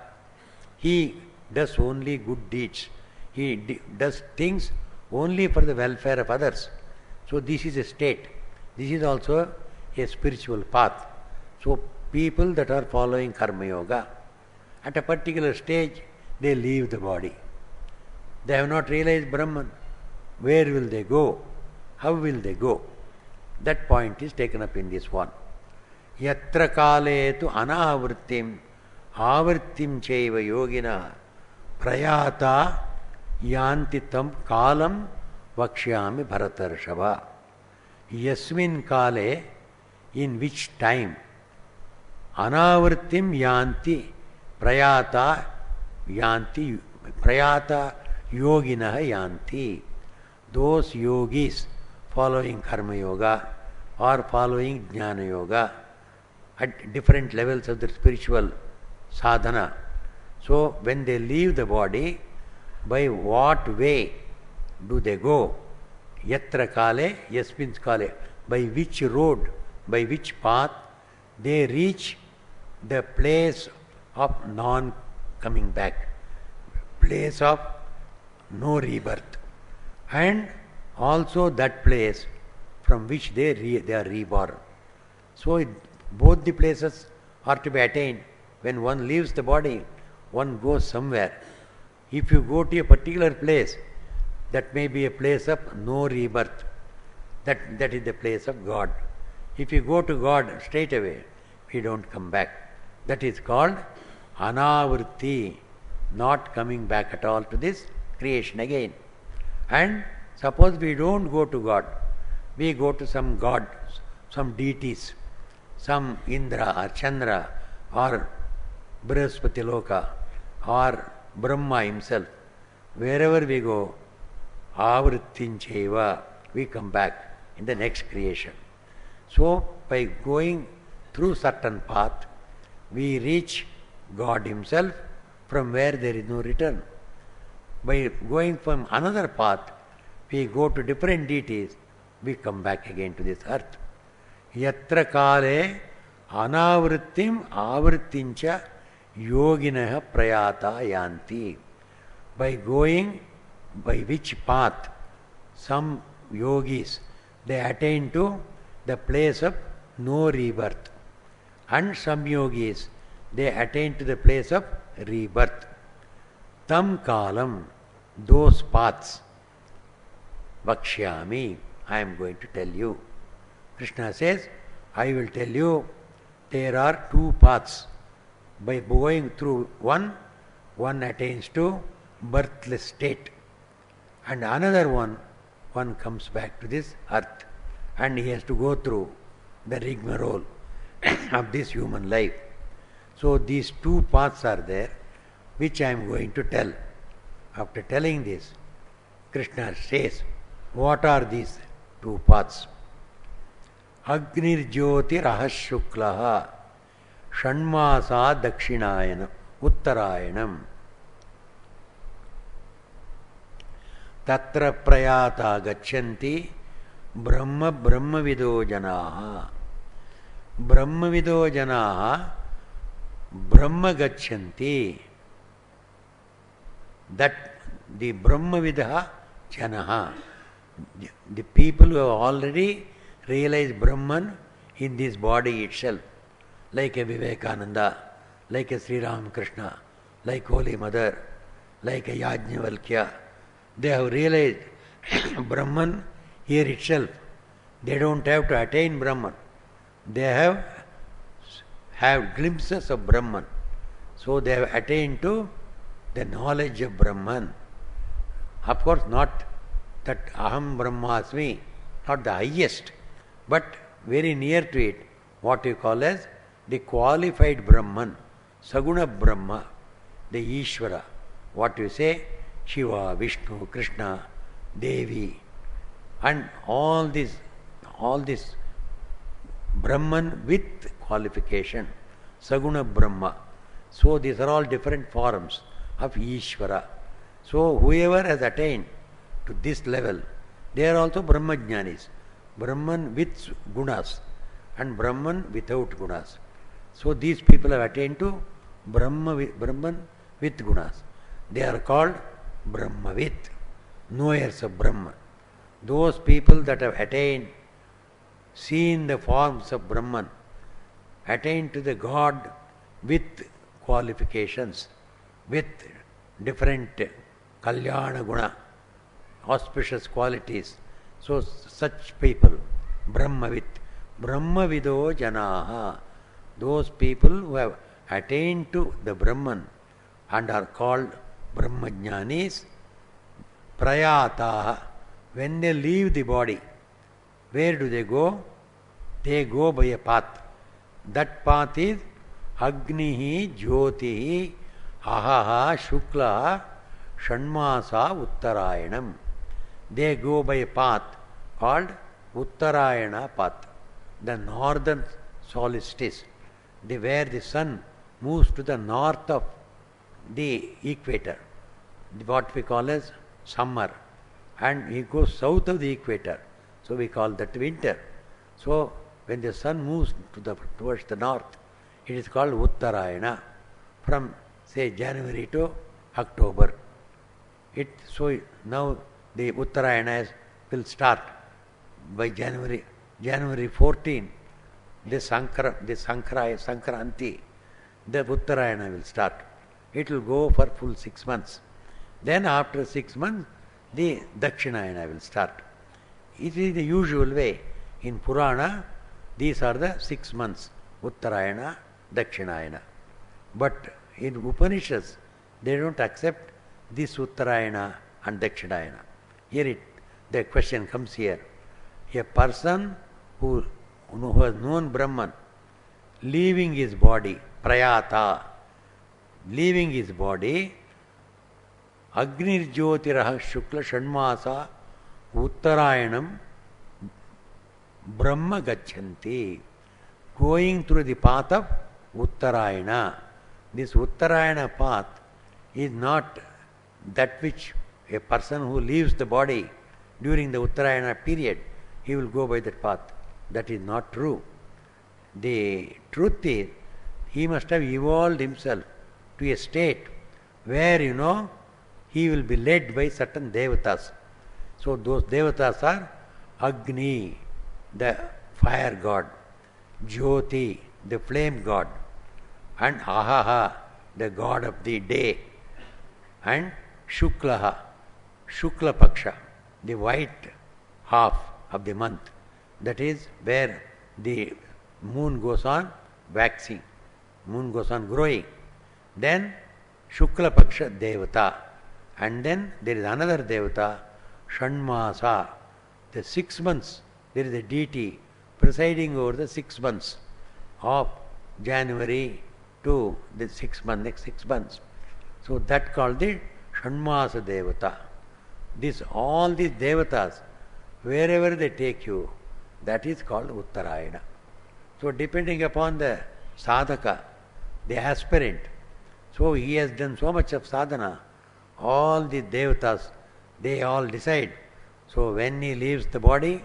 he does only good deeds. He does things only for the welfare of others. So this is a state. This is also a spiritual path. So people that are following Karma Yoga, at a particular stage, they leave the body. They have not realized Brahman. Where will they go? How will they go? That point is taken up in this one. Yatra kale tu anavrittim avrittim chaiva yogina prayata yanti tam kalam vakshyami bharatarshava. Yasmin kale, in which time, anavrittim yanti prayata yanti prayata yogina yanti. Those yogis following Karma Yoga or following Jnana Yoga at different levels of the spiritual sadhana. So when they leave the body, by what way do they go? Yatra kale, yasmin kale. By which road, by which path they reach the place of non-coming back, place of no rebirth, and also that place from which they are reborn. So both the places are to be attained. When one leaves the body, one goes somewhere. If you go to a particular place, that may be a place of no rebirth. That is the place of God. If you go to God straight away, we don't come back. That is called anavritti, not coming back at all to this creation again. And suppose we don't go to God, we go to some god, some deities, some Indra or Chandra or Brihaspati Loka or Brahma himself. Wherever we go, avrittincheva, we come back in the next creation. So by going through certain path, we reach God himself, from where there is no return. By going from another path, we go to different deities, we come back again to this earth. Yatra kale anavrittim avrittincha yoginaha prayata yanti. By going, by which path some yogis, they attain to the place of no rebirth. And some yogis, they attain to the place of rebirth. Tam kalam, those paths, vakshyami, I am going to tell you. Krishna says, I will tell you there are two paths. By going through one attains to birthless state. And another one comes back to this earth. And he has to go through the rigmarole of this human life. So these two paths are there, which I am going to tell. After telling this, Krishna says, what are these two paths? Agnir Jyoti Rahashuklaha Shanmasa Dakshinayanam Uttarayanam Tatra Prayata Gachanti Brahmavido Janaha. Brahmavido Janaha Brahma Gachanti. That the Brahmavidaha Janaha, the people who have already realized Brahman in this body itself, like a Vivekananda, like a Sri Ramakrishna, like Holy Mother, like a Yajnavalkya, they have realized Brahman here itself. They don't have to attain Brahman. They have glimpses of Brahman. So they have attained to the knowledge of Brahman. Of course, not that Aham Brahmasmi, not the highest, but very near to it, what you call as the qualified Brahman, Saguna Brahma, the Ishvara. What you say, Shiva, Vishnu, Krishna, Devi, and all this Brahman with qualification, Saguna Brahma. So these are all different forms of Ishvara. So whoever has attained to this level, they are also Brahmajnanis. Brahman with gunas and Brahman without gunas. So these people have attained to Brahman with gunas. They are called Brahmavit, knowers of Brahman. Those people that have attained, seen the forms of Brahman, attained to the God with qualifications, with different Kalyana Guna, auspicious qualities. So such people, Brahmavit, Brahmavido Janaha, those people who have attained to the Brahman and are called Brahmajnanis, Prayataha. When they leave the body, where do they go? They go by a path. That path is Agnihi, Jyotihi, Ahaha, Shukla, Shanmasa, Uttarayanam. They go by a path called Uttarayana path, the northern solstice, where the sun moves to the north of the equator, what we call as summer, and he goes south of the equator, so we call that winter. So when the sun moves towards the north, it is called Uttarayana, from say January to October. So now the Uttarayana will start by January 14. The Sankranti, the Uttarayana will start. It will go for full 6 months. Then after 6 months, the Dakshinayana will start. It is the usual way. In Purana, these are the 6 months, Uttarayana, Dakshinayana. But in Upanishads, they don't accept this Uttarayana and Dakshinayana. Here the question comes here. A person who has known Brahman, leaving his body, Prayata, leaving his body, Agnirjyotiraha Shukla Shanmasa Uttarayanam Brahma Gachanti, going through the path of Uttarayana. This Uttarayana path is not that which a person who leaves the body during the Uttarayana period, he will go by that path. That is not true. The truth is, he must have evolved himself to a state where, he will be led by certain devatas. So those devatas are Agni, the fire god, Jyoti, the flame god, and Ahaha, the god of the day, and Shuklaha, Shukla Paksha, the white half of the month. That is where the moon goes on waxing, moon goes on growing. Then Shukla Paksha Devata. And then there is another Devata, Shanmasa. The 6 months, there is a deity presiding over the 6 months of January to the next 6 months. So that called the Shanmasa Devata. All these Devatas, wherever they take you, that is called Uttarayana. So depending upon the sadhaka, the aspirant, so he has done so much of sadhana, all the devatas, they all decide. So when he leaves the body,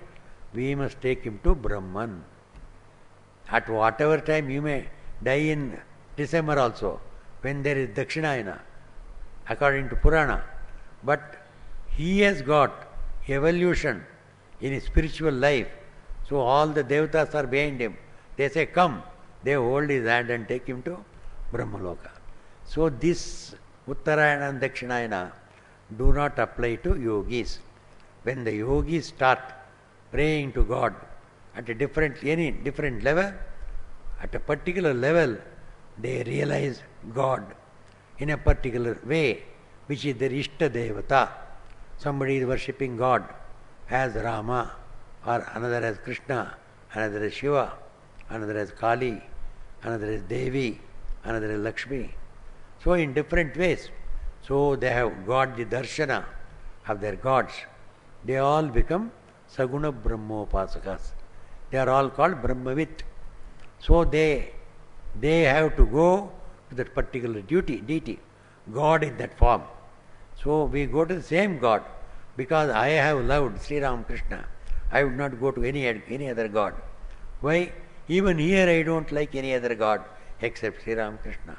we must take him to Brahman. At whatever time, you may die in December also, when there is Dakshinayana, according to Purana. But he has got evolution in his spiritual life. So all the devatas are behind him. They say, come. They hold his hand and take him to Brahmaloka. So this Uttarayana and Dakshinayana do not apply to yogis. When the yogis start praying to God at any different level, at a particular level, they realize God in a particular way, which is their Ishta Devata. Somebody is worshipping God as Rama or another as Krishna, another as Shiva, another as Kali, another as Devi, another as Lakshmi. So in different ways. So they have got the darshana of their gods. They all become Saguna Brahmopasakas. They are all called Brahmavit. So they have to go to that particular deity, God in that form. So we go to the same God because I have loved Sri Ram Krishna. I would not go to any other God. Why? Even here I don't like any other God except Sri Ram Krishna.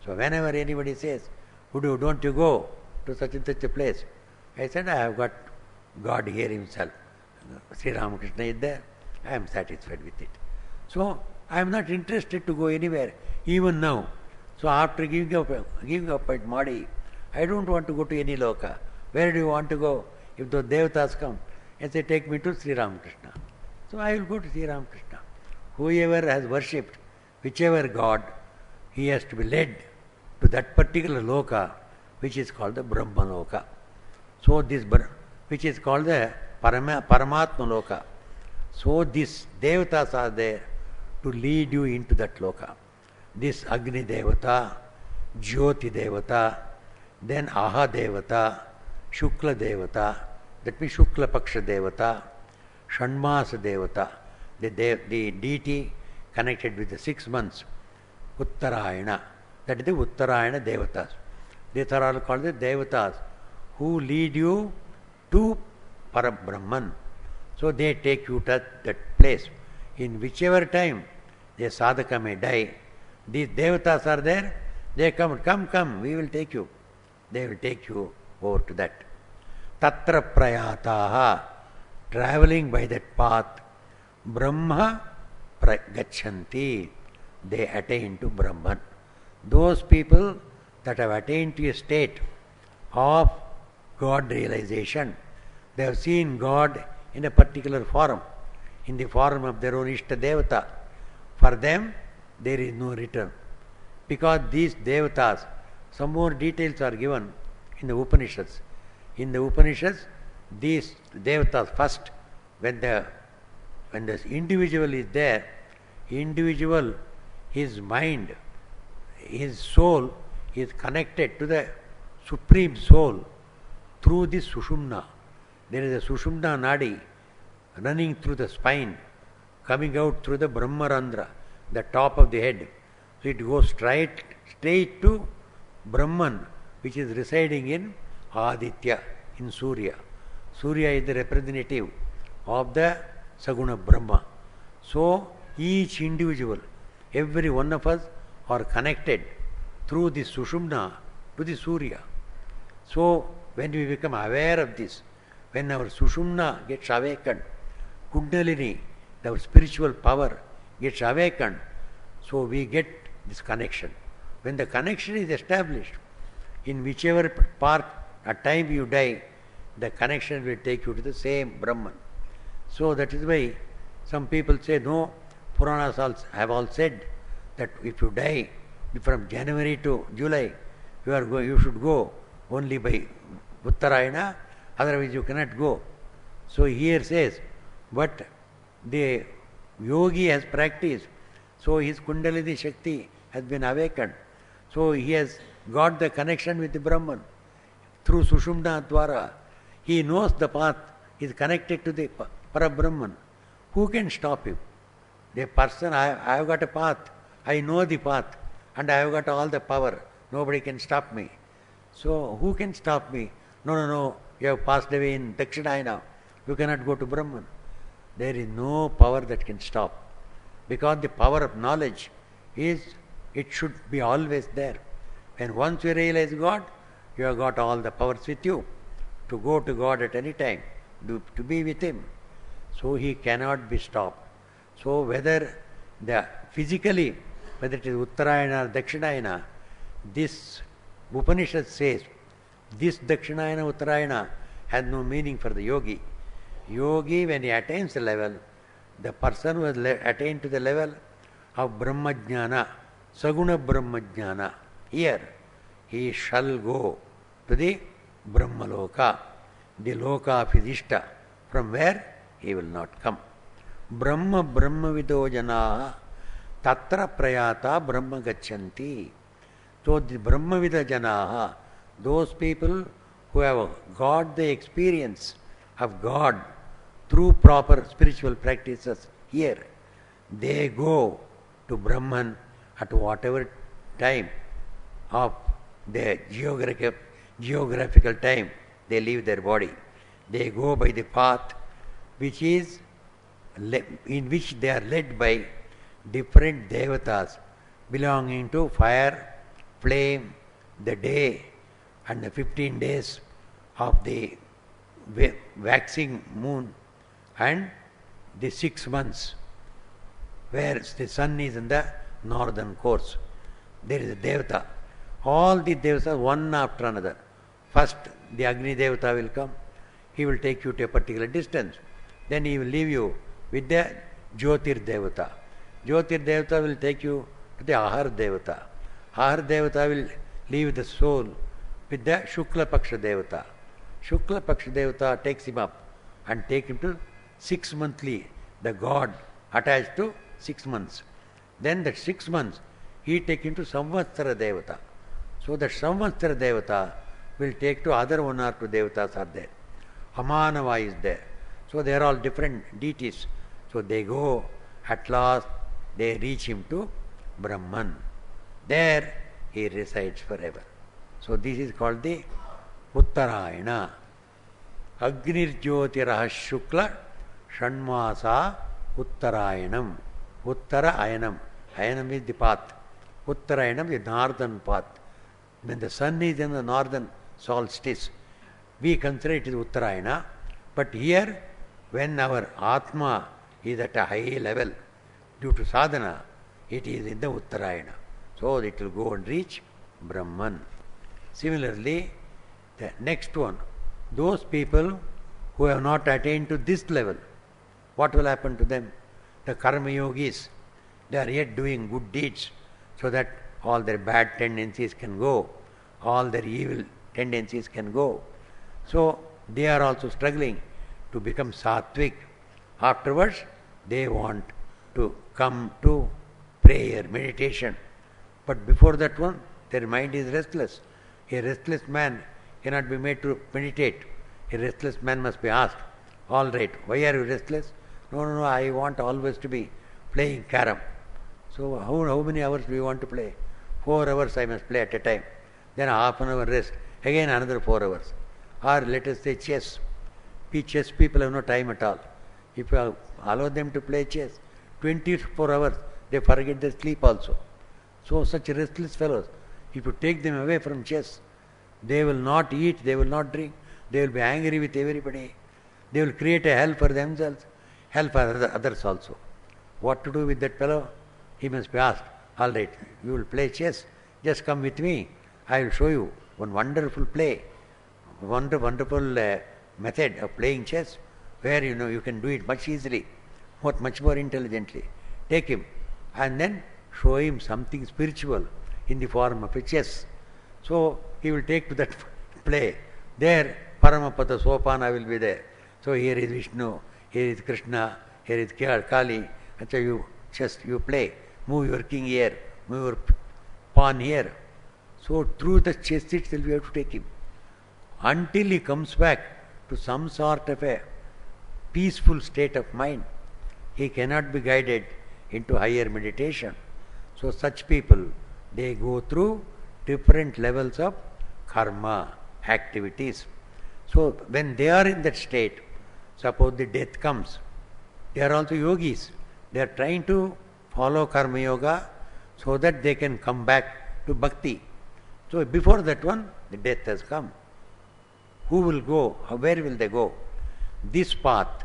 So whenever anybody says, don't you go to such and such a place? I said, I have got God here himself. Sri Ram Krishna is there. I am satisfied with it. So I am not interested to go anywhere, even now. So after giving up at Madi, I don't want to go to any loka. Where do you want to go? If the devatas come and say, take me to Sri Ram Krishna. So I will go to Sri Ram Krishna. Whoever has worshipped whichever God, he has to be led to that particular loka, which is called the Brahma loka. So this, which is called the Paramatma loka. So these devatas are there to lead you into that loka. This Agni Devata, Jyoti Devata, then Aha Devata, Shukla Devata, that means Shukla Paksha Devata, Shanmasa Devata, the deity connected with the 6 months, Uttarayana, that is the Uttarayana Devatas. These are all called the Devatas who lead you to Parabrahman. So they take you to that place. In whichever time the sadhaka may die, these devatas are there, they come, we will take you. They will take you over to that. Tatra prayataha, traveling by that path, Brahma gachanti, they attain to Brahman. Those people that have attained to a state of God realization, they have seen God in a particular form, in the form of their own Ishta Devata. For them, there is no return. Because these Devatas, some more details are given in the Upanishads. In the Upanishads, these Devatas first, when the individual is there, his mind, his soul is connected to the Supreme Soul through this Sushumna. There is a Sushumna Nadi running through the spine, coming out through the Brahmarandra, the top of the head. So it goes straight to Brahman, which is residing in Aditya, in Surya. Surya is the representative of the Saguna Brahma. So each individual, every one of us are connected through this Sushumna to the Surya. So when we become aware of this, when our Sushumna gets awakened, Kundalini, our spiritual power gets awakened, so we get this connection. When the connection is established, in whichever part at time you die, the connection will take you to the same Brahman. So that is why some people say, no, Puranas have all said that if you die from January to July, you should go only by Uttarayana, otherwise you cannot go. So here says, but the yogi has practiced, so his Kundalini Shakti has been awakened. So he has got the connection with the Brahman through Sushumna Dwara. He knows the path, is connected to the Parabrahman. Who can stop him? The person, I have got a path, I know the path, and I have got all the power. Nobody can stop me. So who can stop me? No, you have passed away in Dakshinayana. You cannot go to Brahman. There is no power that can stop. Because the power of knowledge it should be always there. When once you realize God, you have got all the powers with you to go to God at any time, to be with Him. So He cannot be stopped. So whether physically, whether it is Uttarayana or Dakshinayana, this Upanishad says, this Dakshinayana, Uttarayana has no meaning for the yogi. Yogi, when he attains the level, the person who has attained to the level of Brahmajnana, Saguna Brahmajnana, here he shall go to the Brahmaloka, the Loka of his Ishta. From where? he will not come. Brahma Brahmavido Janaha Tatra Prayata Brahma Gachanti. So the Brahmavida Janaha, those people who have got the experience of God through proper spiritual practices here, they go to Brahman at whatever time of their geographical time they leave their body. They go by the path which is in which they are led by different devatas belonging to fire, flame, the day, and the 15 days of the waxing moon, and the 6 months where the sun is in the northern course. There is a devata. All the devatas one after another. First the Agni devata will come. He will take you to a particular distance. Then he will leave you with the Jyotir devata. Jyotir devata will take you to the Ahar devata. Ahar devata will leave the soul with the Shukla Paksha devata. Shukla Paksha devata takes him up and take him to 6 monthly, the god attached to 6 months. Then that 6 months he take him to Samvatsara devata. So that Samvatsara devata will take to other 1 or 2 devatas are there. Amanava is there. So they are all different deities. So they go, at last they reach him to Brahman. There he resides forever. So this is called the Uttarayana. Agnirjyotirah Shukla Shanmasa Uttarayanam. Uttarayanam. Ayanam is the path. Uttarayanam is the northern path. When the sun is in the northern solstice, we consider it is Uttarayana. But here, when our Atma is at a high level, due to sadhana, it is in the Uttarayana. So it will go and reach Brahman. Similarly, the next one, those people who have not attained to this level, what will happen to them? The karma yogis, they are yet doing good deeds so that all their bad tendencies can go, all their evil tendencies can go. So they are also struggling to become sattvic. Afterwards, they want to come to prayer, meditation. But before that one, their mind is restless. A restless man cannot be made to meditate. A restless man must be asked, all right, why are you restless? No, I want always to be playing carom. So how many hours do you want to play? 4 hours I must play at a time. Then half an hour rest. Again another 4 hours. Or let us say chess. Chess people have no time at all. If you allow them to play chess, 24 hours, they forget their sleep also. So such restless fellows, if you take them away from chess, they will not eat, they will not drink, they will be angry with everybody. They will create a hell for themselves, hell for others also. What to do with that fellow? He must be asked, all right, you will play chess, just come with me. I will show you one wonderful play, wonderful method of playing chess, where you can do it much easily, much more intelligently. Take him and then show him something spiritual in the form of a chess. So he will take to that play. There Paramapada Sopana will be there. So here is Vishnu, here is Krishna, here is Kali. And so you play. Move your king here, move your pawn here. So through the chess itself you have to take him. Until he comes back to some sort of a peaceful state of mind, he cannot be guided into higher meditation. So such people, they go through different levels of karma, activities. So when they are in that state, suppose the death comes, they are also yogis. They are trying to follow karma yoga so that they can come back to bhakti. So before that one, the death has come. Who will go? Where will they go? This path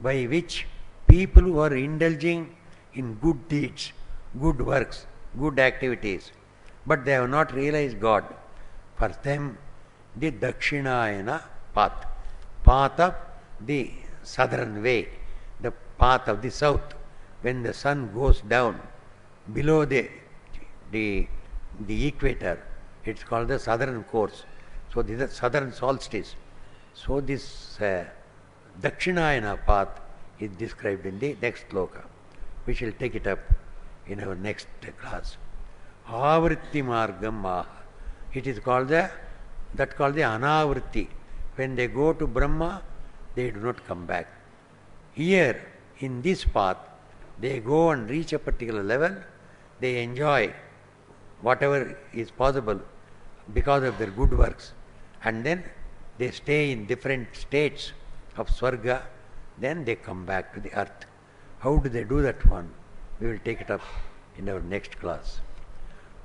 by which people who are indulging in good deeds, good works, good activities, but they have not realized God, for them the Dakshinayana path, path of the southern way, the path of the south, when the sun goes down below the equator, it's called the southern course. So this is the southern solstice. So this Dakshinayana path is described in the next sloka. We shall take it up in our next class. Avritti margam maha. It is called the anavritti. When they go to Brahma, they do not come back. Here, in this path, they go and reach a particular level, they enjoy whatever is possible because of their good works, and then they stay in different states of Swarga, then they come back to the earth. How do they do that one? We will take it up in our next class.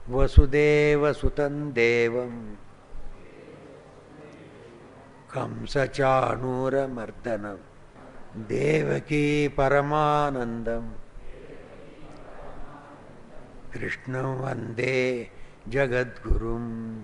Vasudeva Sutan Devam Kamsa Chanura Mardanam Devaki Paramanandam Krishnam Vande Jagadgurum.